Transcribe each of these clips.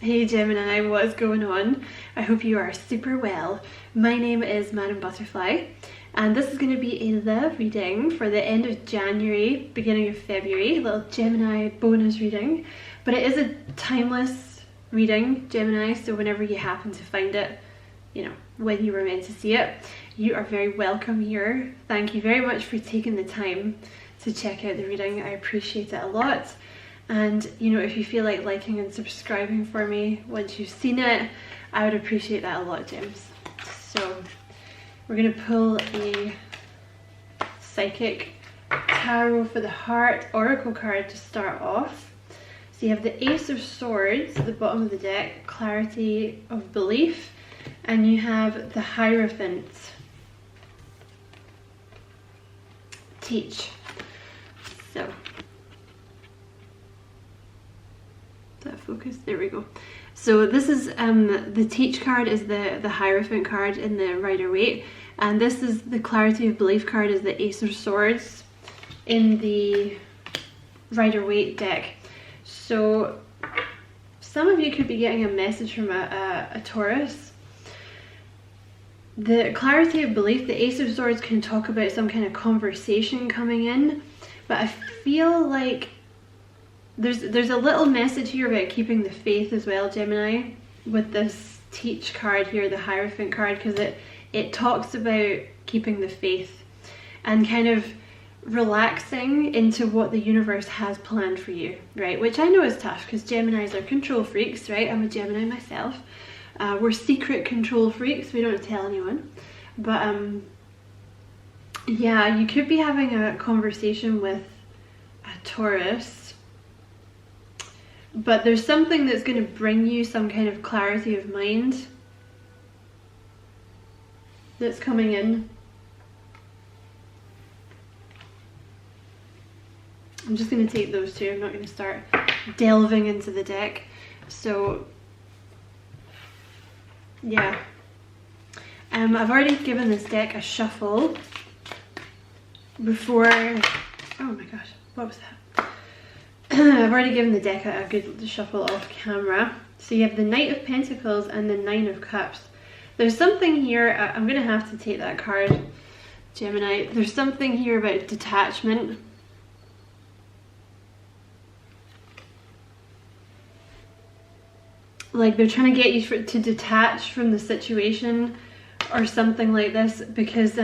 Hey Gemini, what's going on? I hope you are super well. My name is Madam Butterfly, and this is going to be a love reading for the end of January, beginning of February, a little Gemini bonus reading. But it is a timeless reading, Gemini, so whenever you happen to find it, you know, when you were meant to see it, you are very welcome here. Thank you very much for taking the time to check out the reading. I appreciate it a lot. And you know, if you feel like liking and subscribing for me once you've seen it, I would appreciate that a lot, Gems. So we're going to pull a psychic tarot for the heart oracle card to start off. So you have the Ace of Swords at the bottom of the deck, clarity of belief, and you have the Hierophant, teach. So that focus, there we go. So this is the teach card is the Hierophant card in the Rider-Waite, and this is the clarity of belief card is the Ace of Swords in the Rider-Waite deck. So some of you could be getting a message from a Taurus. The clarity of belief, the Ace of Swords can talk about some kind of conversation coming in, but I feel like there's a little message here about keeping the faith as well, Gemini, with this teach card here, the Hierophant card, because it talks about keeping the faith and kind of relaxing into what the universe has planned for you, right? Which I know is tough because Geminis are control freaks, right? I'm a Gemini myself. We're secret control freaks, we don't tell anyone. But yeah, you could be having a conversation with a Taurus, but there's something that's going to bring you some kind of clarity of mind that's coming in. I'm just going to take those two, I'm not going to start delving into the deck. So yeah, I've already given this deck a shuffle before. Oh my gosh, what was that? I've already given the deck a good shuffle off camera. So you have the Knight of Pentacles and the Nine of Cups. There's something here, I'm going to have to take that card, Gemini. There's something here about detachment. Like they're trying to get you to detach from the situation or something like this, because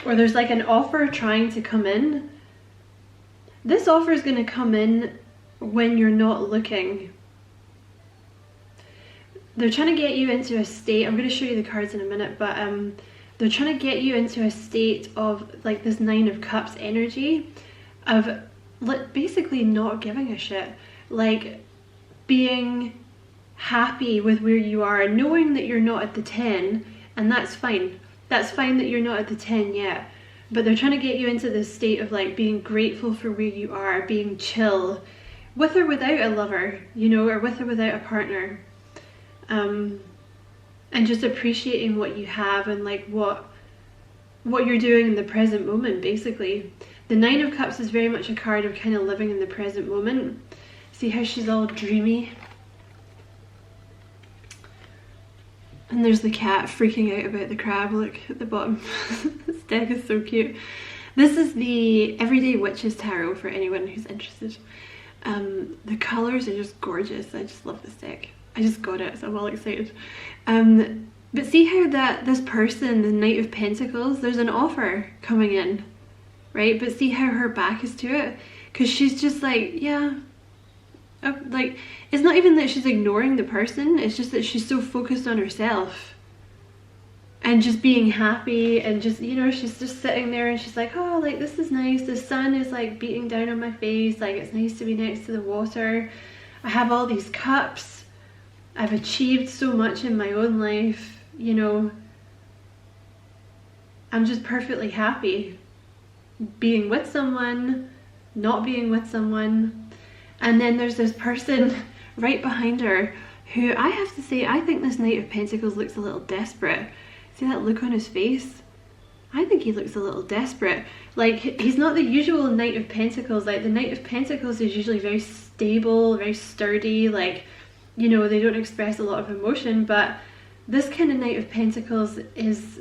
or there's like an offer trying to come in. This offer is going to come in when you're not looking. They're trying to get you into a state, I'm going to show you the cards in a minute, but they're trying to get you into a state of like this Nine of Cups energy of basically not giving a shit, like being happy with where you are, knowing that you're not at the 10, and that's fine. That's fine that you're not at the 10 yet, but they're trying to get you into this state of like being grateful for where you are, being chill, with or without a lover, you know, or with or without a partner, and just appreciating what you have and like what you're doing in the present moment, basically. The Nine of Cups is very much a card of kind of living in the present moment. See how she's all dreamy? And there's the cat freaking out about the crab, look at the bottom. This deck is so cute. This is the Everyday Witches Tarot for anyone who's interested. The colours are just gorgeous. I just love this deck. I just got it, so I'm all excited. But see how this person, the Knight of Pentacles, there's an offer coming in, right? But see how her back is to it? Because she's just like, yeah. Like, it's not even that she's ignoring the person, it's just that she's so focused on herself and just being happy, and just, you know, she's just sitting there and she's like, oh, like this is nice, the sun is like beating down on my face, like it's nice to be next to the water, I have all these cups, I've achieved so much in my own life, you know, I'm just perfectly happy being with someone, not being with someone. And then there's this person right behind her who, I have to say, I think this Knight of Pentacles looks a little desperate. See that look on his face? I think he looks a little desperate. Like, he's not the usual Knight of Pentacles. Like, the Knight of Pentacles is usually very stable, very sturdy, like, you know, they don't express a lot of emotion, but this kind of Knight of Pentacles is,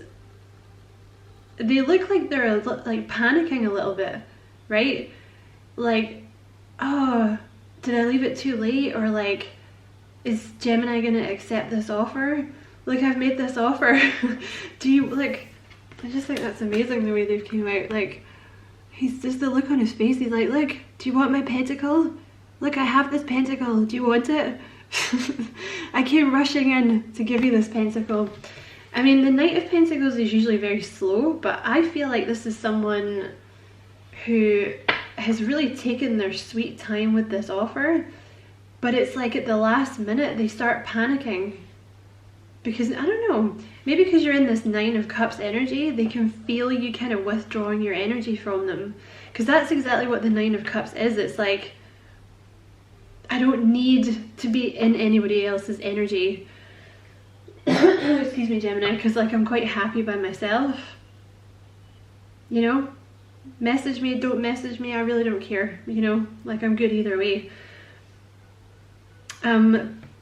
they look like they're like panicking a little bit, right? Like, oh, did I leave it too late? Or like, is Gemini gonna accept this offer? Like, I've made this offer. Do you, like, I just think that's amazing the way they've came out. Like, he's just, the look on his face, he's like, look, do you want my pentacle? Look, I have this pentacle, do you want it? I came rushing in to give you this pentacle. I mean, the Knight of Pentacles is usually very slow, but I feel like this is someone who has really taken their sweet time with this offer, but it's like at the last minute they start panicking. Because, I don't know, maybe because you're in this Nine of Cups energy, they can feel you kind of withdrawing your energy from them. Because that's exactly what the Nine of Cups is. It's like, I don't need to be in anybody else's energy. Excuse me, Gemini, because like I'm quite happy by myself. You know? Message me, don't message me, I really don't care. You know? Like, I'm good either way.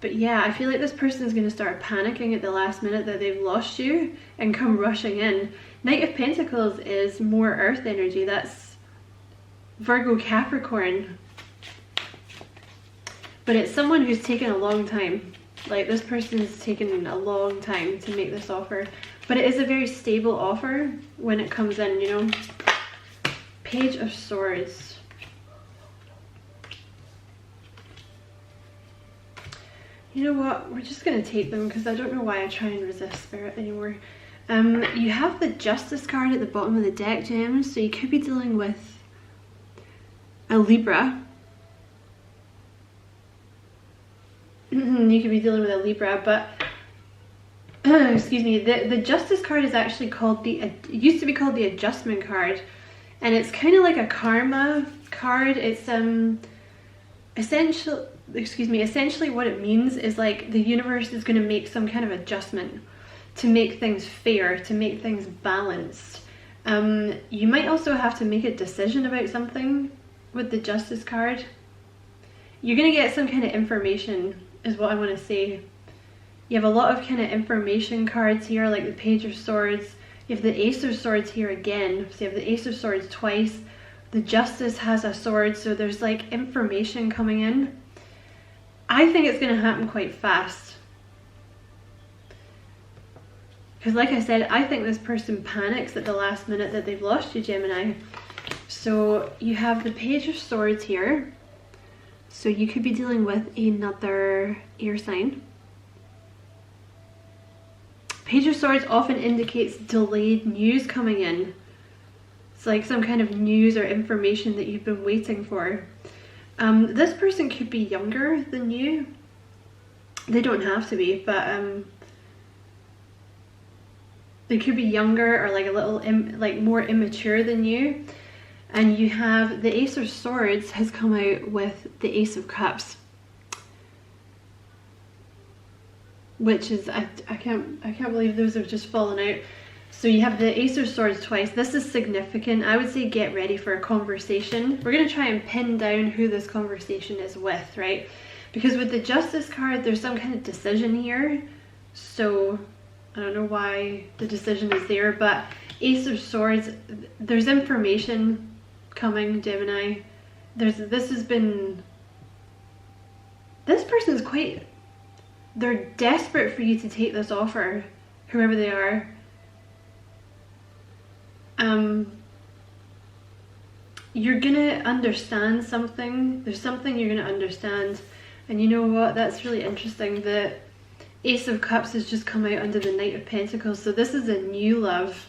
But yeah, I feel like this person is going to start panicking at the last minute that they've lost you and come rushing in. Knight of Pentacles is more earth energy. That's Virgo, Capricorn. But it's someone who's taken a long time. Like, this person's taken a long time to make this offer. But it is a very stable offer when it comes in, you know. Page of Swords. You know what, we're just going to take them because I don't know why I try and resist Spirit anymore. You have the Justice card at the bottom of the deck, Gems, so you could be dealing with a Libra. You could be dealing with a Libra, but excuse me, the Justice card is actually called it used to be called the Adjustment card, and it's kind of like a karma card. It's essentially what it means is like the universe is going to make some kind of adjustment to make things fair, to make things balanced. You might also have to make a decision about something with the Justice card. You're going to get some kind of information is what I want to say. You have a lot of kind of information cards here, like the Page of Swords. You have the Ace of Swords here again, so you have the Ace of Swords twice. The Justice has a sword, so there's like information coming in. I think it's going to happen quite fast. Because like I said, I think this person panics at the last minute that they've lost you, Gemini. So you have the Page of Swords here. So you could be dealing with another air sign. Page of Swords often indicates delayed news coming in. It's like some kind of news or information that you've been waiting for. This person could be younger than you. They don't have to be, but they could be younger or like a little more immature than you. And you have the Ace of Swords has come out with the Ace of Cups, which is I can't believe those have just fallen out. So you have the Ace of Swords twice. This is significant. I would say get ready for a conversation. We're going to try and pin down who this conversation is with, right? Because with the Justice card, there's some kind of decision here. So I don't know why the decision is there, but Ace of Swords, there's information coming, Gemini. This person's quite, they're desperate for you to take this offer, whoever they are. You're gonna understand something. There's something you're gonna understand. And you know what? That's really interesting. The Ace of Cups has just come out under the Knight of Pentacles. So this is a new love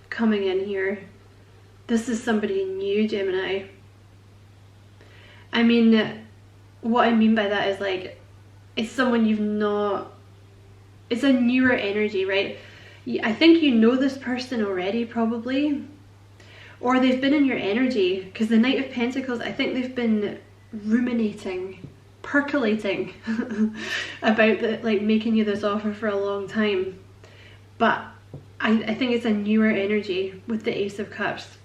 coming in here. This is somebody new, Gemini. I mean, what I mean by that is like, it's someone you've not, it's a newer energy, right? I think you know this person already, probably. Or they've been in your energy, because the Knight of Pentacles, I think they've been ruminating, percolating about like making you this offer for a long time. But I think it's a newer energy with the Ace of Cups.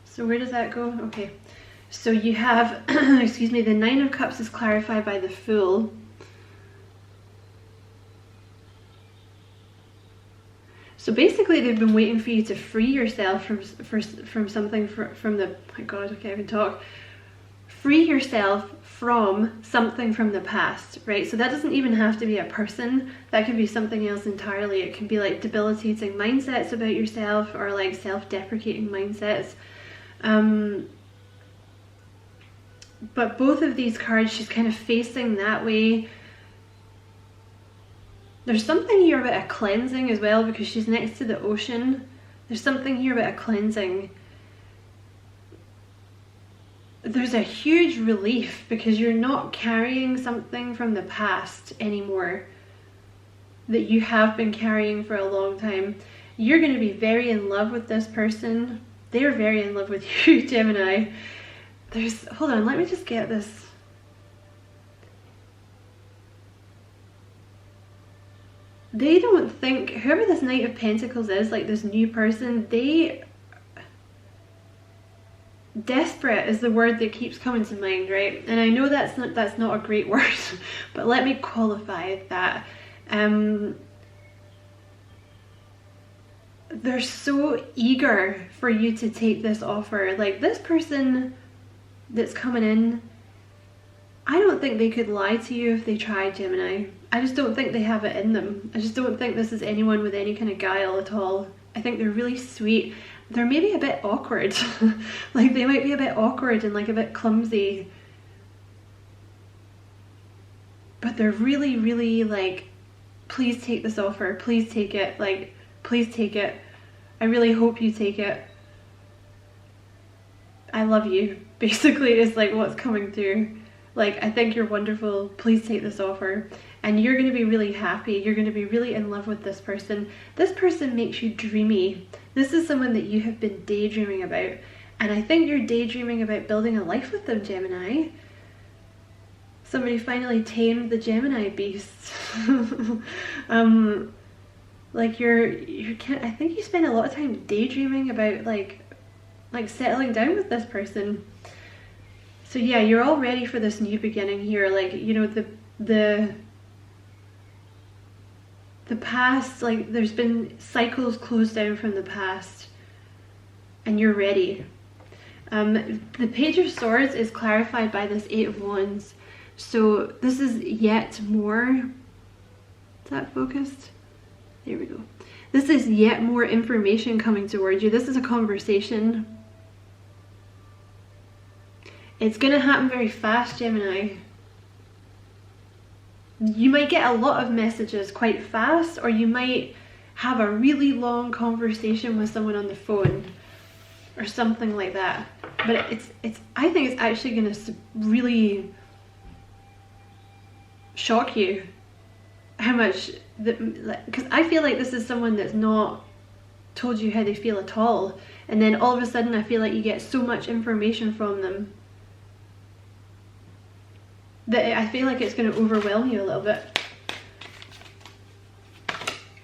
So where does that go? Okay. So you have, excuse me, the Nine of Cups is clarified by the Fool. So basically they've been waiting for you to free yourself from something, from the, my God, I can't even talk. Free yourself from something from the past, right? So that doesn't even have to be a person. That could be something else entirely. It can be like debilitating mindsets about yourself, or like self-deprecating mindsets. But both of these cards, she's kind of facing that way. There's something here about a cleansing as well, because she's next to the ocean. There's something here about a cleansing. There's a huge relief because you're not carrying something from the past anymore that you have been carrying for a long time. You're going to be very in love with this person. They're very in love with you, Gemini. Hold on, let me just get this. They don't think, whoever this Knight of Pentacles is, like this new person, desperate is the word that keeps coming to mind, right? And I know that's not a great word, but let me qualify that. They're so eager for you to take this offer. Like this person that's coming in, I don't think they could lie to you if they tried, Gemini. I just don't think they have it in them. I just don't think this is anyone with any kind of guile at all. I think they're really sweet. They're maybe a bit awkward. Like they might be a bit awkward and like a bit clumsy. But they're really, really like, please take this offer. Please take it. Like, please take it. I really hope you take it. I love you. Basically is like what's coming through. Like, I think you're wonderful. Please take this offer. And you're going to be really happy. You're going to be really in love with this person. This person makes you dreamy. This is someone that you have been daydreaming about. And I think you're daydreaming about building a life with them, Gemini. Somebody finally tamed the Gemini beast. Like I think you spend a lot of time daydreaming about like settling down with this person. So yeah, you're all ready for this new beginning here. Like, you know, the past, like there's been cycles closed down from the past and you're ready. The Page of Swords is clarified by this Eight of Wands. So this is yet more, is that focused? There we go. This is yet more information coming towards you. This is a conversation. It's going to happen very fast, Gemini. You might get a lot of messages quite fast, or you might have a really long conversation with someone on the phone or something like that. But I think it's actually going to really shock you how much, because I feel like this is someone that's not told you how they feel at all, and then all of a sudden I feel like you get so much information from them that I feel like it's going to overwhelm you a little bit.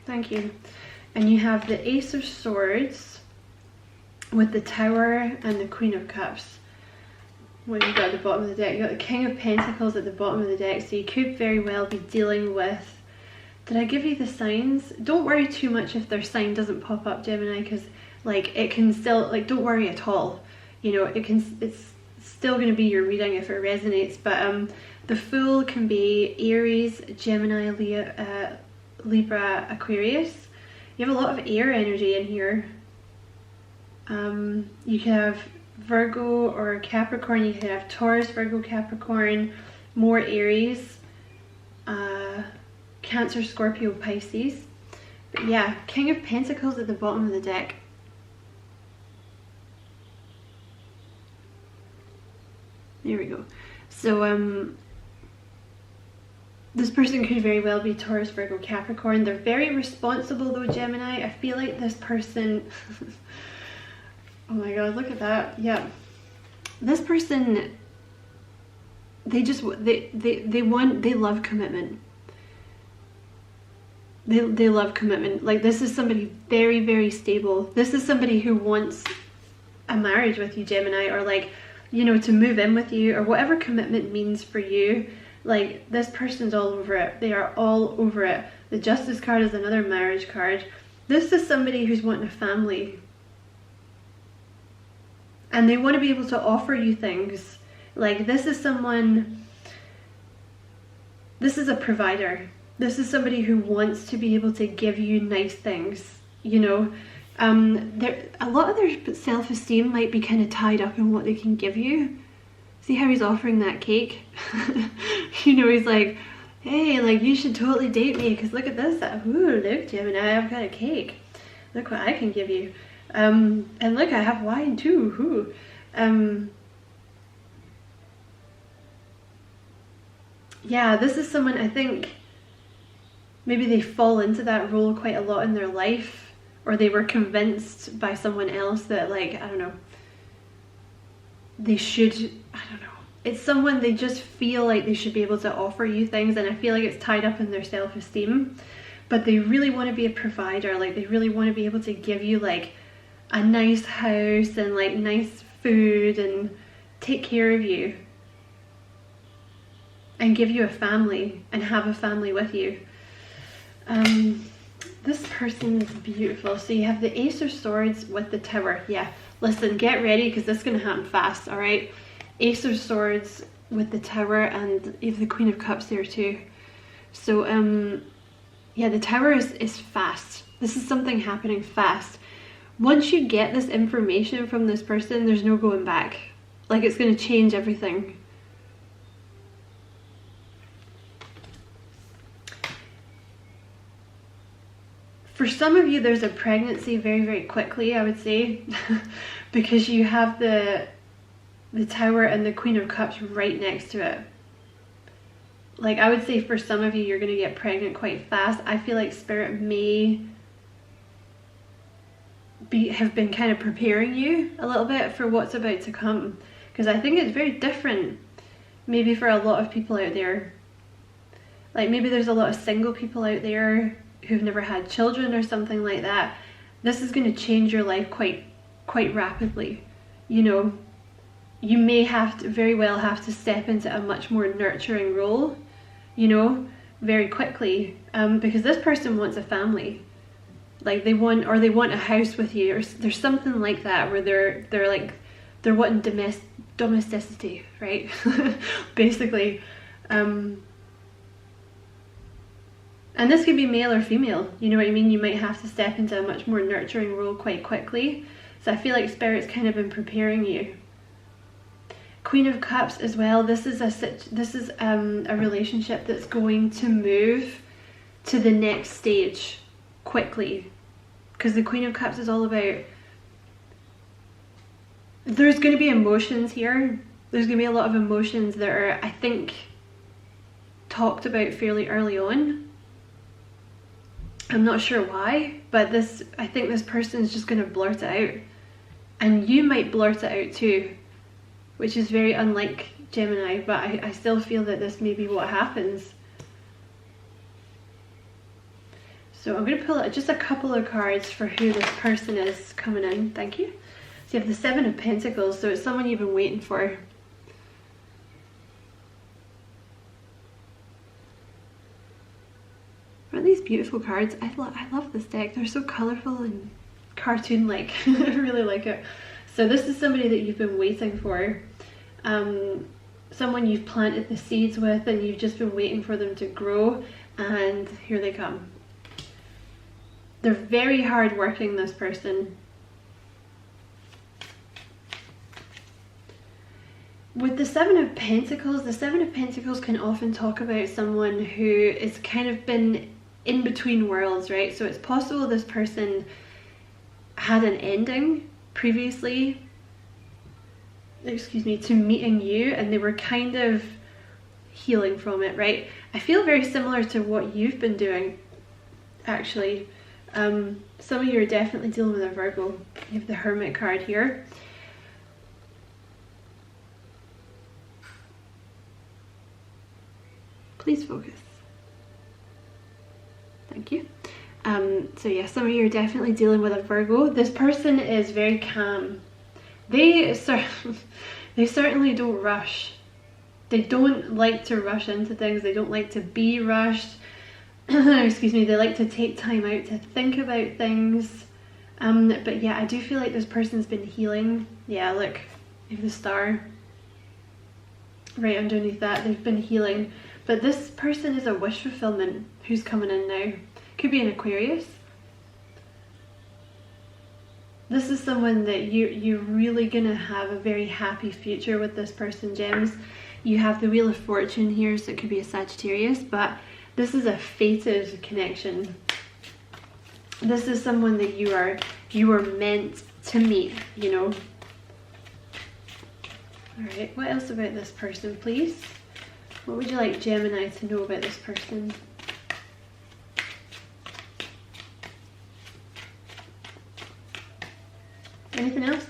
Thank you. And you have the Ace of Swords with the Tower and the Queen of Cups. What have you got at the bottom of the deck? You got the King of Pentacles at the bottom of the deck, so you could very well be dealing with... Did I give you the signs? Don't worry too much if their sign doesn't pop up, Gemini, because like it can still, like, don't worry at all. You know, it's still going to be your reading if it resonates. But the Fool can be Aries, Gemini, Libra, Aquarius. You have a lot of air energy in here. You can have Virgo or Capricorn. You can have Taurus, Virgo, Capricorn, more Aries, Cancer, Scorpio, Pisces. But yeah, King of Pentacles at the bottom of the deck. There we go. So this person could very well be Taurus, Virgo, Capricorn. They're very responsible though, Gemini. I feel like this person... Oh my god, look at that. Yeah. This person, they love commitment. They love commitment. Like, this is somebody very, very stable. This is somebody who wants a marriage with you, Gemini, or like, you know, to move in with you, or whatever commitment means for you. Like, this person's all over it. They are all over it. The Justice card is another marriage card. This is somebody who's wanting a family. And they want to be able to offer you things. Like, this is someone, this is a provider. This is somebody who wants to be able to give you nice things, you know. A lot of their self-esteem might be kind of tied up in what they can give you. See how he's offering that cake? You know, he's like, hey, like, you should totally date me because look at this. Ooh, look, Gemini, I've got a cake. Look what I can give you. And look, I have wine too. Yeah, this is someone, I think, maybe they fall into that role quite a lot in their life, or they were convinced by someone else that, like, I don't know, they should, I don't know. It's someone they just feel like they should be able to offer you things, and I feel like it's tied up in their self-esteem, but they really want to be a provider. Like, they really want to be able to give you like a nice house and like nice food and take care of you and give you a family and have a family with you. This person is beautiful. So you have the Ace of Swords with the Tower. Yeah, listen, get ready because this is going to happen fast, all right? Ace of Swords with the Tower, and you have the Queen of Cups there too. So yeah, the Tower is fast. This is something happening fast. Once you get this information from this person, there's no going back. Like, it's going to change everything. For some of you, there's a pregnancy very, very quickly, I would say, because you have the Tower and the Queen of Cups right next to it. Like, I would say for some of you, you're going to get pregnant quite fast. I feel like Spirit may have been kind of preparing you a little bit for what's about to come, because I think it's very different maybe for a lot of people out there. Like, maybe there's a lot of single people out there who've never had children or something like that. This is going to change your life quite rapidly. You know, you may very well have to step into a much more nurturing role, you know, very quickly, because this person wants a family. Like, they want a house with you, or there's something like that where they're wanting domesticity, right? Basically. And this could be male or female, you know what I mean? You might have to step into a much more nurturing role quite quickly. So I feel like Spirit's kind of been preparing you. Queen of Cups as well. This is a relationship that's going to move to the next stage quickly, because the Queen of Cups is all about, there's going to be emotions here. There's going to be a lot of emotions that are, I think, talked about fairly early on. I'm not sure why, but I think this person is just going to blurt it out, and you might blurt it out too, which is very unlike Gemini, but I still feel that this may be what happens. So I'm going to pull out just a couple of cards for who this person is coming in. Thank you. So you have the Seven of Pentacles, so it's someone you've been waiting for. Aren't these beautiful cards? I love this deck. They're so colourful and cartoon-like. I really like it. So this is somebody that you've been waiting for. Someone you've planted the seeds with, and you've just been waiting for them to grow, and here they come. They're very hard working, this person. With the Seven of Pentacles can often talk about someone who is kind of been in between worlds, right? So it's possible this person had an ending previously, to meeting you, and they were kind of healing from it, right? I feel very similar to what you've been doing, actually. Some of you are definitely dealing with a Virgo. You have the Hermit card here. Please focus. Thank you. So yeah, some of you are definitely dealing with a Virgo. This person is very calm. They certainly don't rush. They don't like to rush into things. They don't like to be rushed. Excuse me. They like to take time out to think about things. But yeah, I do feel like this person's been healing. Yeah, look, you have the star right underneath that. They've been healing. But this person is a wish fulfillment who's coming in now. Could be an Aquarius. This is someone that you're really gonna have a very happy future with this person, gems. You have the Wheel of Fortune here, so it could be a Sagittarius, but this is a fated connection. This is someone that you are meant to meet, you know. Alright, what else about this person, please? What would you like Gemini to know about this person? Anything else?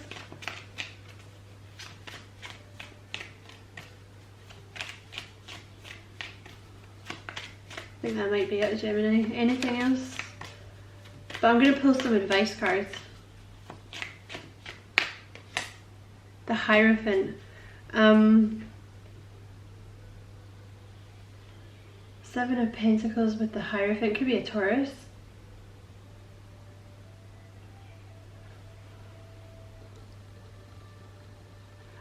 I think that might be it, Gemini. Anything else? But I'm going to pull some advice cards. The Hierophant. Seven of Pentacles with the Hierophant. Could be a Taurus.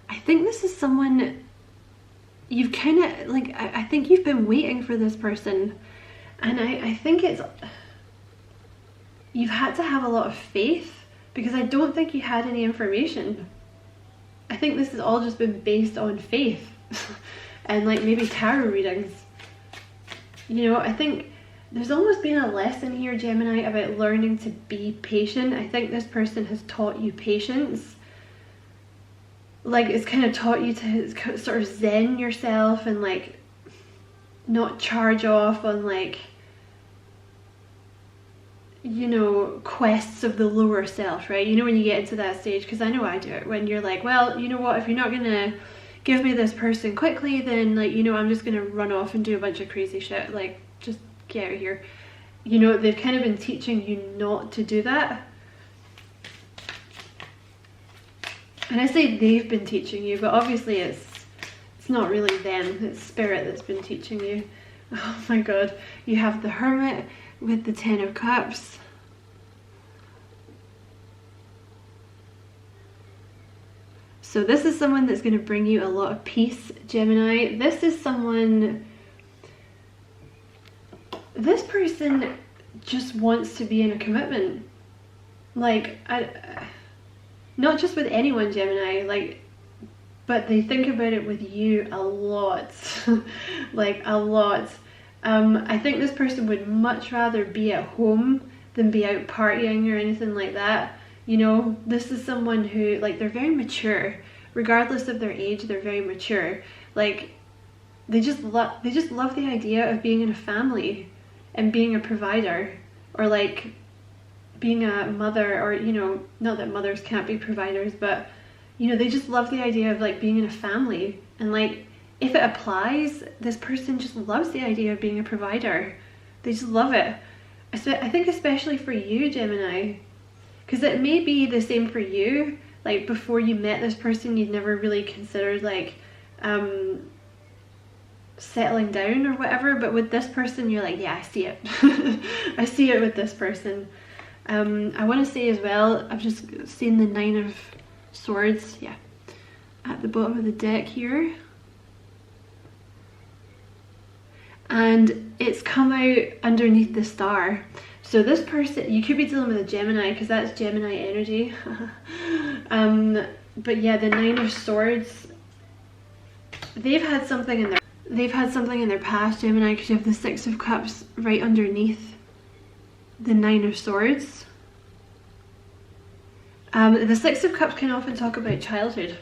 I think this is someone you've kind of, like, I think you've been waiting for this person. And I think it's, you've had to have a lot of faith, because I don't think you had any information. I think this has all just been based on faith and like maybe tarot readings. You know, I think there's almost been a lesson here, Gemini, about learning to be patient. I think this person has taught you patience. Like, it's kind of taught you to sort of zen yourself and like not charge off on, like, you know, quests of the lower self, right? You know, when you get into that stage, because I know I do it, when you're like, well, you know what, if you're not gonna give me this person quickly, then, like, you know, I'm just gonna run off and do a bunch of crazy shit, like, just get out of here. You know, they've kind of been teaching you not to do that. And I say they've been teaching you, but obviously it's not really them, it's spirit that's been teaching you. Oh my god, you have the Hermit with the Ten of Cups. So this is someone that's going to bring you a lot of peace, Gemini. This is someone, this person just wants to be in a commitment. Like, not just with anyone, Gemini, like, but they think about it with you a lot. Like, a lot. I think this person would much rather be at home than be out partying or anything like that. You know, this is someone who, like, they're very mature. Regardless of their age, they're very mature. Like, they just love the idea of being in a family and being a provider, or like being a mother, or, you know, not that mothers can't be providers, but, you know, they just love the idea of like being in a family. And like, if it applies, this person just loves the idea of being a provider. They just love it. I think especially for you, Gemini, because it may be the same for you. Like, before you met this person, you'd never really considered like settling down or whatever, but with this person you're like, yeah, I see it. I see it with this person. I want to say as well, I've just seen the Nine of Swords, yeah, at the bottom of the deck here. And it's come out underneath the star. So this person, you could be dealing with a Gemini, because that's Gemini energy. But yeah, the Nine of Swords, they've had something in their past, Gemini, because you have the Six of Cups right underneath the Nine of Swords. The Six of Cups can often talk about childhood.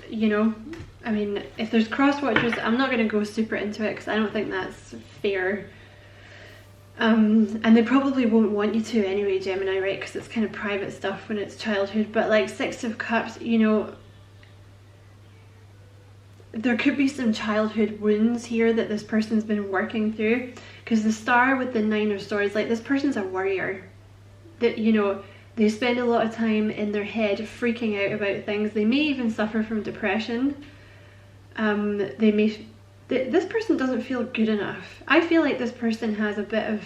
You know, I mean, if there's cross watchers, I'm not going to go super into it because I don't think that's fair. And they probably won't want you to anyway, Gemini, right? Because it's kind of private stuff when it's childhood. But like Six of Cups, you know, there could be some childhood wounds here that this person's been working through, because the star with the 9 of swords, like, this person's a warrior. That, you know, they spend a lot of time in their head freaking out about things. They may even suffer from depression. This person doesn't feel good enough. I feel like this person has a bit of,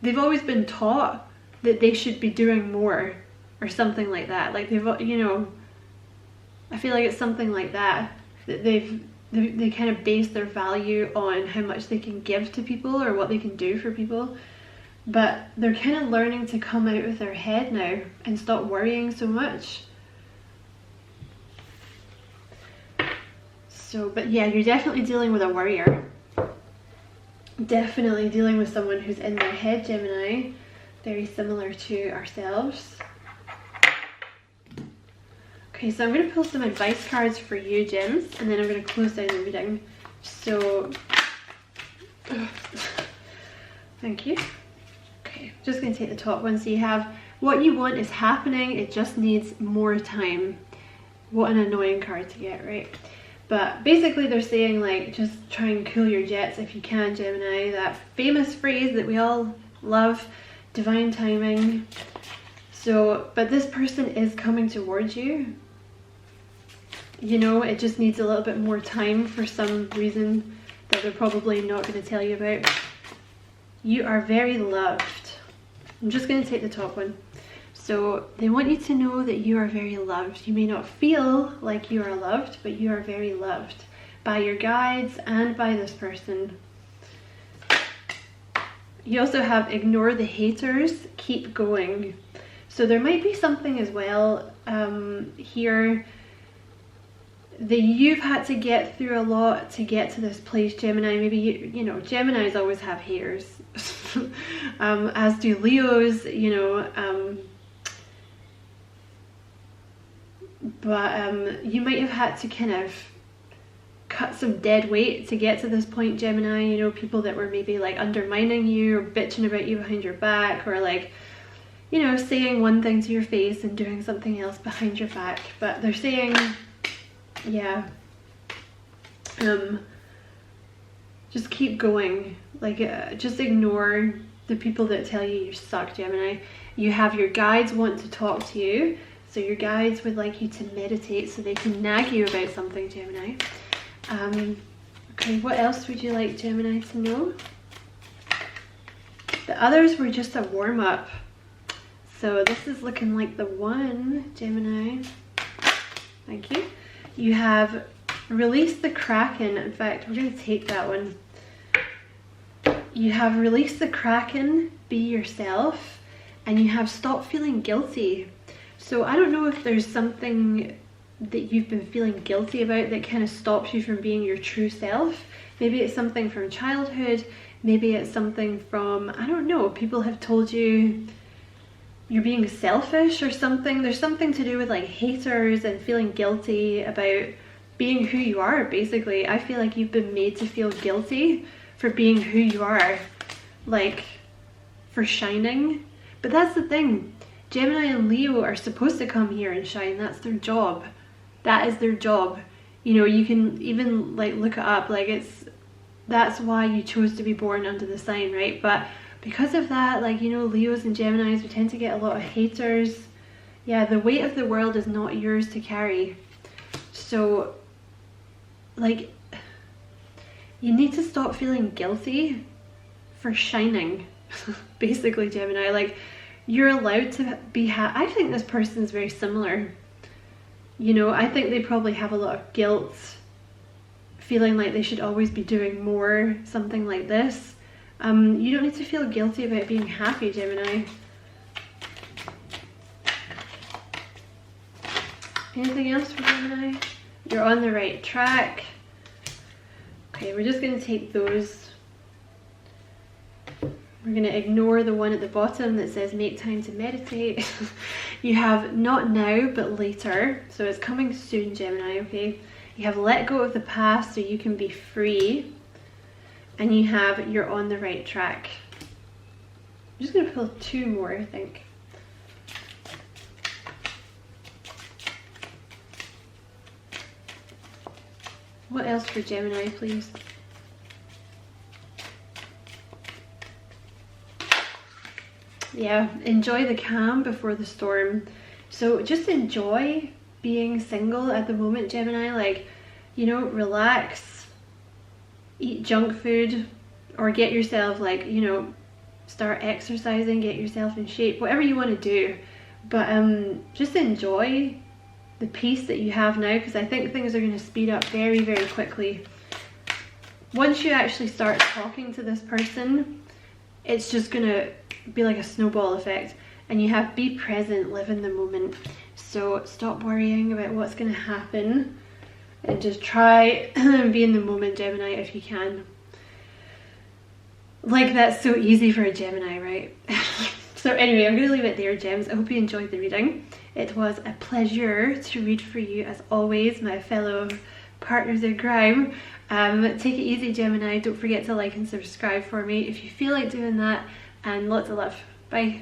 they've always been taught that they should be doing more or something like that. Like, they've, you know, I feel like it's something like that, that they kind of base their value on how much they can give to people or what they can do for people. But they're kind of learning to come out of their head now and stop worrying so much. So, but yeah, you're definitely dealing with a warrior. Definitely dealing with someone who's in their head, Gemini. Very similar to ourselves. Okay, so I'm going to pull some advice cards for you, Gems, and then I'm going to close down the reading. So, thank you. Okay, just going to take the top one. So you have, what you want is happening, it just needs more time. What an annoying card to get, right? But basically they're saying, like, just try and cool your jets if you can, Gemini. That famous phrase that we all love, divine timing. So, but this person is coming towards you. You know, it just needs a little bit more time for some reason that they're probably not going to tell you about. You are very loved. I'm just going to take the top one. So they want you to know that you are very loved. You may not feel like you are loved, but you are very loved by your guides and by this person. You also have ignore the haters, keep going. So there might be something as well here that you've had to get through a lot to get to this place, Gemini. Maybe you know, Geminis always have haters, as do Leos, you know, but you might have had to kind of cut some dead weight to get to this point, Gemini. You know, people that were maybe like undermining you or bitching about you behind your back, or like, you know, saying one thing to your face and doing something else behind your back. But they're saying, yeah, just keep going. Like, just ignore the people that tell you you suck, Gemini. You have your guides want to talk to you. So your guides would like you to meditate so they can nag you about something, Gemini. Okay, what else would you like Gemini to know? The others were just a warm-up. So this is looking like the one, Gemini. Thank you. You have released the Kraken. In fact, we're going to take that one. You have released the Kraken, be yourself, and you have stopped feeling guilty. So I don't know if there's something that you've been feeling guilty about that kind of stops you from being your true self. Maybe it's something from childhood. Maybe it's something from, I don't know, people have told you you're being selfish or something. There's something to do with like haters and feeling guilty about being who you are, basically. I feel like you've been made to feel guilty for being who you are, like for shining. But that's the thing. Gemini and Leo are supposed to come here and shine. That's their job. That is their job. You know, you can even like look it up, like that's why you chose to be born under the sign, right? But because of that, like, you know, Leos and Geminis, we tend to get a lot of haters. Yeah, the weight of the world is not yours to carry. So, like, you need to stop feeling guilty for shining, basically, Gemini. Like, you're allowed to be I think this person's very similar. You know, I think they probably have a lot of guilt, feeling like they should always be doing more, something like this. You don't need to feel guilty about being happy, Gemini. Anything else for Gemini? You're on the right track. Okay, we're just going to take those. We're going to ignore the one at the bottom that says make time to meditate. You have not now but later, so it's coming soon, Gemini, okay? You have let go of the past so you can be free, and you have you're on the right track. I'm just going to pull two more, I think. What else for Gemini, please? Yeah, enjoy the calm before the storm. So just enjoy being single at the moment, Gemini. Like, you know, relax, eat junk food, or get yourself, like, you know, start exercising, get yourself in shape, whatever you want to do. But just enjoy the peace that you have now, because I think things are going to speed up very, very quickly. Once you actually start talking to this person, it's just going to be like a snowball effect, and you have be present, live in the moment. So stop worrying about what's going to happen and just try and be in the moment, Gemini, if you can. Like, that's so easy for a Gemini, right? So anyway, I'm going to leave it there, Gems. I hope you enjoyed the reading. It was a pleasure to read for you, as always, my fellow partners in crime. Take it easy, Gemini. Don't forget to like and subscribe for me if you feel like doing that, and lots of love. Bye.